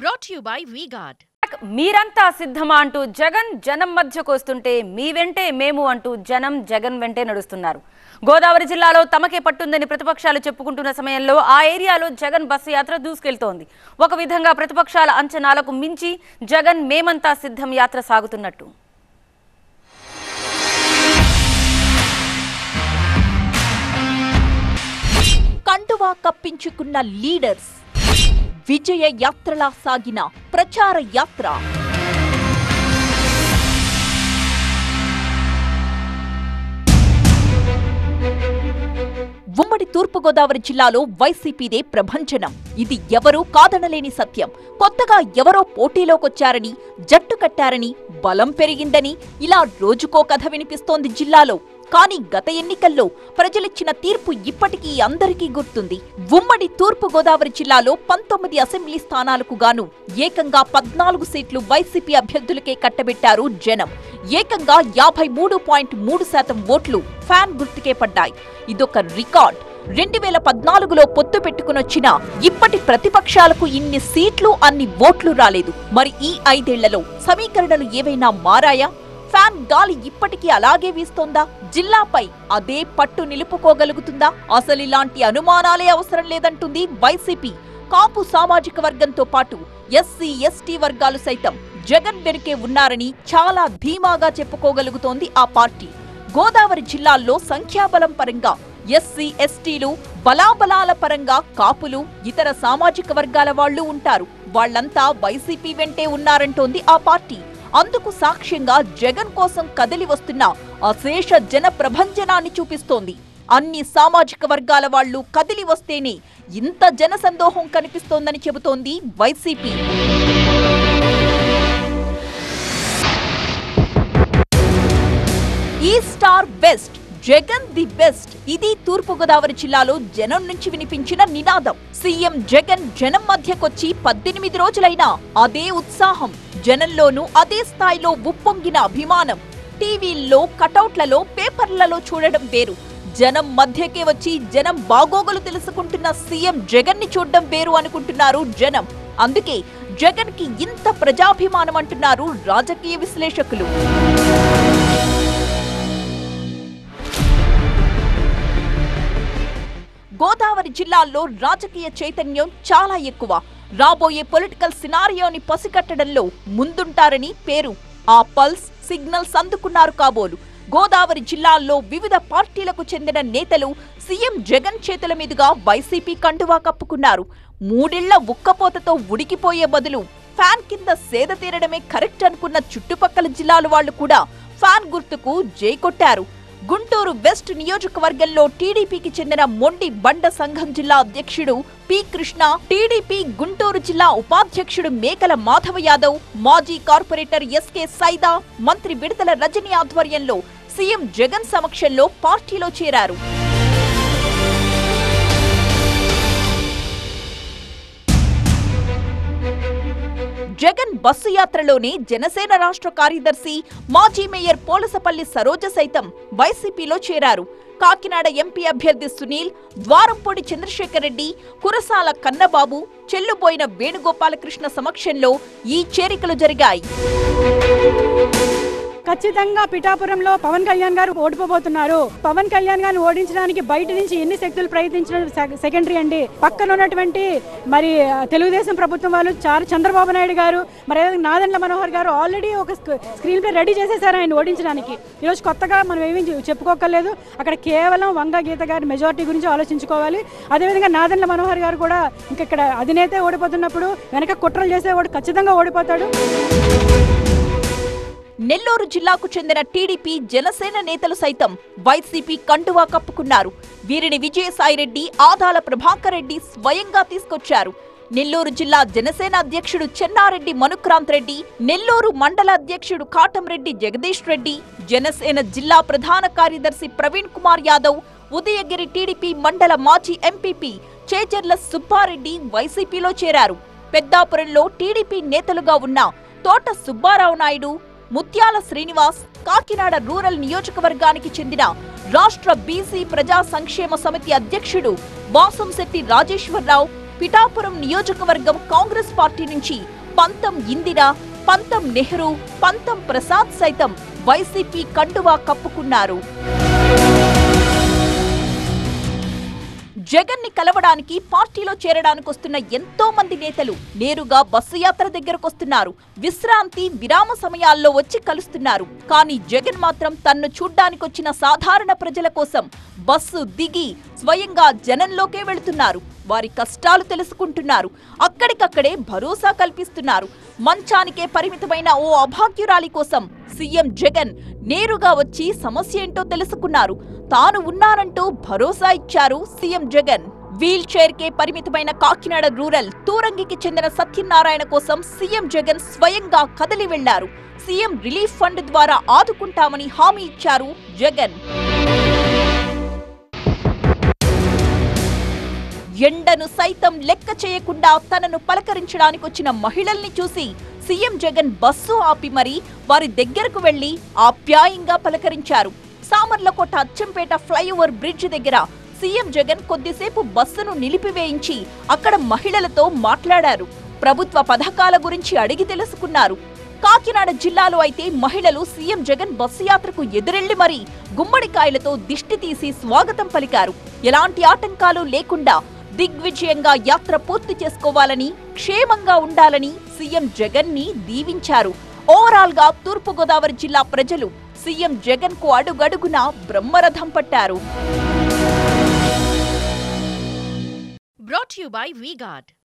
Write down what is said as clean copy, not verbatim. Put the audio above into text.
Brought to you by V-Guard. మీరంతా సిద్ధమా అంటూ జగన్ జనం మధ్యకు వస్తుంటే మీ వెంటే మేము అంటూ జనం జగన్ వెంటే నడుస్తున్నారు. గోదావరి జిల్లాలో తమకే పట్టుందని ప్రతిపక్షాలు చెప్పుకుంటున్న సమయంలో ఆ ఏరియాలో జగన్ బస్సు యాత్ర దూసుకెళ్తోంది. ఒక విధంగా ప్రతిపక్షాల అంచనాలకు మించి జగన్ మేమంతా సిద్ధం యాత్ర సాగుతున్నట్టు. కండువా కప్పించుకున్న లీడర్స్ విజయ యాత్రలా సాగిన ప్రచార యాత్ర. ఉమ్మడి తూర్పుగోదావరి జిల్లాలో వైసీపీదే ప్రభంజనం. ఇది ఎవరూ కాదనలేని సత్యం. కొత్తగా ఎవరో పోటీలోకొచ్చారని, జట్టు కట్టారని, బలం పెరిగిందని ఇలా రోజుకో కథ వినిపిస్తోంది జిల్లాలో. కానీ గత ఎన్నికల్లో ప్రజలిచ్చిన తీర్పు ఇప్పటికీ అందరికీ గుర్తుంది. ఉమ్మడి తూర్పు గోదావరి జిల్లాలో 19 అసెంబ్లీ స్థానాలకు గాను ఏకంగా 14 సీట్లు వైసీపీ అభ్యర్థులకే కట్టబెట్టారు జనం. ఏకంగా 53.3% ఓట్లు ఫ్యాన్ గుర్తుకే పడ్డాయి. ఇదొక రికార్డ్. 2014లో పొత్తు పెట్టుకునొచ్చిన ఇప్పటి ప్రతిపక్షాలకు ఇన్ని సీట్లు అన్ని ఓట్లు రాలేదు. మరి ఈ 5 ఏళ్లలో సమీకరణలు ఏవైనా మారాయా? ఫ్యాన్ గాలి ఇప్పటికీ అలాగే వీస్తోందా? జిల్లాపై అదే పట్టు నిలుపుకోగలుగుతుందా? అసలిలాంటి అనుమానాలే అవసరం లేదంటుంది వైసీపీ. కాపు సామాజిక వర్గంతో పాటు ఎస్సీ ఎస్టీ వర్గాలు సైతం జగన్ వెనుకే ఉన్నారని చాలా ధీమాగా చెప్పుకోగలుగుతోంది ఆ పార్టీ. గోదావరి జిల్లాల్లో సంఖ్యాబలం పరంగా ఎస్సీ ఎస్టీలు, బలాబలాల పరంగా కాపులు, ఇతర సామాజిక వర్గాల వాళ్లు ఉంటారు. వాళ్లంతా వైసీపీ వెంటే ఉన్నారంటోంది ఆ పార్టీ. అందుకు సాక్ష్యంగా జగన్ కోసం కదిలి వస్తున్న అశేష జన ప్రభంజనాన్ని చూపిస్తోంది. అన్ని సామాజిక వర్గాల వాళ్లు కదిలి వస్తేనే ఇంత జన సందోహం కనిపిస్తోందని చెబుతోంది YCP. East or west, Jagan the best. ఇది తూర్పుగోదావరి జిల్లాలో జనం నుంచి వినిపించిన నినాదం. సీఎం జగన్ జనం మధ్యకొచ్చి 18 రోజులైనా అదే ఉత్సాహం. జనంలోనూ అదే స్థాయిలో ఉప్పొంగిన అభిమానం. టీవీల్లో, కటౌట్లలో, పేపర్లలో చూడడం వేరు. జనం మధ్యకే వచ్చి జనం బాగోగులు తెలుసుకుంటున్న సీఎం జగన్ ని చూడడం వేరు అనుకుంటున్నారు జనం. అందుకే జగన్ కి ఇంత ప్రజాభిమానం అంటున్నారు రాజకీయ విశ్లేషకులు. గోదావరి జిల్లాల్లో రాజకీయ చైతన్యం చాలా ఎక్కువ. రాబోయే పొలిటికల్ సినారియోని పసిగట్టడంలో ముందుంటారని పేరు. ఆ పల్స్, సిగ్నల్స్ అందుకున్నారు కాబోలు. గోదావరి జిల్లాల్లో వివిధ పార్టీలకు చెందిన నేతలు సీఎం జగన్ చేతుల మీదుగా వైసీపీ కండువా కప్పుకున్నారు. 3 ఏళ్ల ఉక్కపోతతో ఉడికిపోయే బదులు ఫ్యాన్ కింద సేద తీరడమే కరెక్ట్ అనుకున్న చుట్టుపక్కల జిల్లాల వాళ్లు కూడా ఫ్యాన్ గుర్తుకు జై కొట్టారు. గుంటూరు వెస్ట్ నియోజకవర్గంలో టీడీపీకి చెందిన మొండి బండ సంఘం జిల్లా అధ్యక్షుడు పి కృష్ణ, టీడీపీ గుంటూరు జిల్లా ఉపాధ్యక్షుడు మేకల మాధవ యాదవ్, మాజీ కార్పొరేటర్ ఎస్కే సైదా, మంత్రి విడతల రజని ఆధ్వర్యంలో సీఎం జగన్ సమక్షంలో పార్టీలో చేరారు. జగన్ బస్సు యాత్రలోనే జనసేన రాష్ట్ర కార్యదర్శి, మాజీ మేయర్ పోలసపల్లి సరోజ సైతం వైసీపీలో చేరారు. కాకినాడ ఎంపీ అభ్యర్థి సునీల్, ద్వారంపూడి చంద్రశేఖర్ రెడ్డి, కురసాల కన్నబాబు, చెల్లుబోయిన వేణుగోపాలకృష్ణ సమక్షంలో ఈ చేరికలు జరిగాయి. ఖచ్చితంగా పిఠాపురంలో పవన్ కళ్యాణ్ గారు ఓడిపోబోతున్నారు. పవన్ కళ్యాణ్ గారిని ఓడించడానికి బయట నుంచి ఎన్ని శక్తులు ప్రయత్నించడం సెకండరీ అండి. పక్కన ఉన్నటువంటి మరి తెలుగుదేశం ప్రభుత్వం వాళ్ళు చంద్రబాబు నాయుడు గారు, మరి నాదెండ్ల మనోహర్ గారు ఆల్రెడీ ఒక స్క్రీన్ ప్లే రెడీ చేసేసారు ఆయన ఓడించడానికి. ఈరోజు కొత్తగా మనం ఏమీ చెప్పుకోకర్లేదు. అక్కడ కేవలం వంగ గీత గారి మెజారిటీ గురించి ఆలోచించుకోవాలి. అదేవిధంగా నాదెండ్ల మనోహర్ గారు కూడా ఇక్కడ అధినేత ఓడిపోతున్నప్పుడు వెనక కుట్రలు చేసేవాడు ఖచ్చితంగా ఓడిపోతాడు. నెల్లూరు జిల్లాకు చెందిన టీడీపీ, జనసేన నేతలు సైతం వైసీపీ కండువా కప్పుకున్నారు. వీరిని విజయసాయిరెడ్డి, ఆదాల ప్రభాకర్ రెడ్డి స్వయంగా తీసుకొచ్చారు. నెల్లూరు జిల్లా జనసేన అధ్యక్షుడు చెన్నారెడ్డి మనుక్రాంత్ రెడ్డి, నెల్లూరు మండల అధ్యక్షుడు కాటంరెడ్డి జగదీష్ రెడ్డి, జనసేన జిల్లా ప్రధాన కార్యదర్శి ప్రవీణ్ కుమార్ యాదవ్, ఉదయగిరి టీడీపీ మండల మాజీ ఎంపీపీ చేజర్ల సుబ్బారెడ్డి వైసీపీలో చేరారు. పెద్దాపురంలో టీడీపీ నేతలుగా ఉన్న తోట సుబ్బారావు నాయుడు, ముత్యాల శ్రీనివాస్, కాకినాడ రూరల్ నియోజకవర్గానికి చెందిన రాష్ట్ర బీసీ ప్రజా సంక్షేమ సమితి అధ్యక్షుడు వాసంశెట్టి రాజేశ్వరరావు, పిఠాపురం నియోజకవర్గం కాంగ్రెస్ పార్టీ నుంచి పంతం ఇందిరా, పంతం నెహ్రూ, పంతం ప్రసాద్ సైతం వైసీపీ కండువా కప్పుకున్నారు. జగన్ ని కలవడానికి పార్టీలో చేరడానికి వస్తున్న ఎంతో మంది నేతలు నేరుగా బస్సు యాత్ర దగ్గరకొస్తున్నారు. విశ్రాంతి, విరామ సమయాల్లో వచ్చి కలుస్తున్నారు. కానీ జగన్ మాత్రం తన్ను చూడ్డానికొచ్చిన సాధారణ ప్రజల కోసం బస్సు దిగి స్వయంగా జనంలోకే వెళుతున్నారు. వారి కష్టాలు తెలుసుకుంటున్నారు. అక్కడికక్కడే భరోసా కల్పిస్తున్నారు. మంచానికే పరిమితమైన ఓ అభాగ్యురాలి కోసం సీఎం జగన్ నేరుగా వచ్చి సమస్య ఏంటో తెలుసుకున్నారు. తాను ఉన్నానంటూ భరోసా ఇచ్చారు సీఎం జగన్. వీల్ చైర్ కే పరిమితమైన కాకినాడ రూరల్ తూరంగికి చెందిన సత్యనారాయణ కోసం సీఎం జగన్ స్వయంగా కదిలి వెళ్లారు. సీఎం రిలీఫ్ ఫండ్ ద్వారా ఆదుకుంటామని హామీ ఇచ్చారు జగన్. ఎండను సైతం లెక్క చేయకుండా తనను పలకరించడానికి వచ్చిన మహిళల్ని చూసి సీఎం జగన్ బస్సు ఆపి మరీ వారి దగ్గరకు వెళ్లి ఆప్యాయంగా పలకరించారు. సామర్లకోట అచ్చంపేట ఫ్లైఓవర్ బ్రిడ్జ్ దగ్గర సీఎం జగన్ కొద్దిసేపు బస్సును నిలిపివేయించి అక్కడ మహిళలతో మాట్లాడారు. ప్రభుత్వ పథకాల గురించి అడిగి తెలుసుకున్నారు. కాకినాడ జిల్లాలో అయితే మహిళలు సీఎం జగన్ బస్సు యాత్రకు ఎదురెళ్లి మరీ గుమ్మడికాయలతో దిష్టి తీసి స్వాగతం పలికారు. ఎలాంటి ఆటంకాలు లేకుండా దిగ్విజయంగా యాత్ర పూర్తి చేసుకోవాలని, క్షేమంగా ఉండాలని సీఎం జగన్ ని దీవించారు. ఓవరాల్ గా తూర్పుగోదావరి జిల్లా ప్రజలు సీఎం జగన్ కు అడుగడుగునా బ్రహ్మరథం పట్టారు. Brought to you by V-Guard.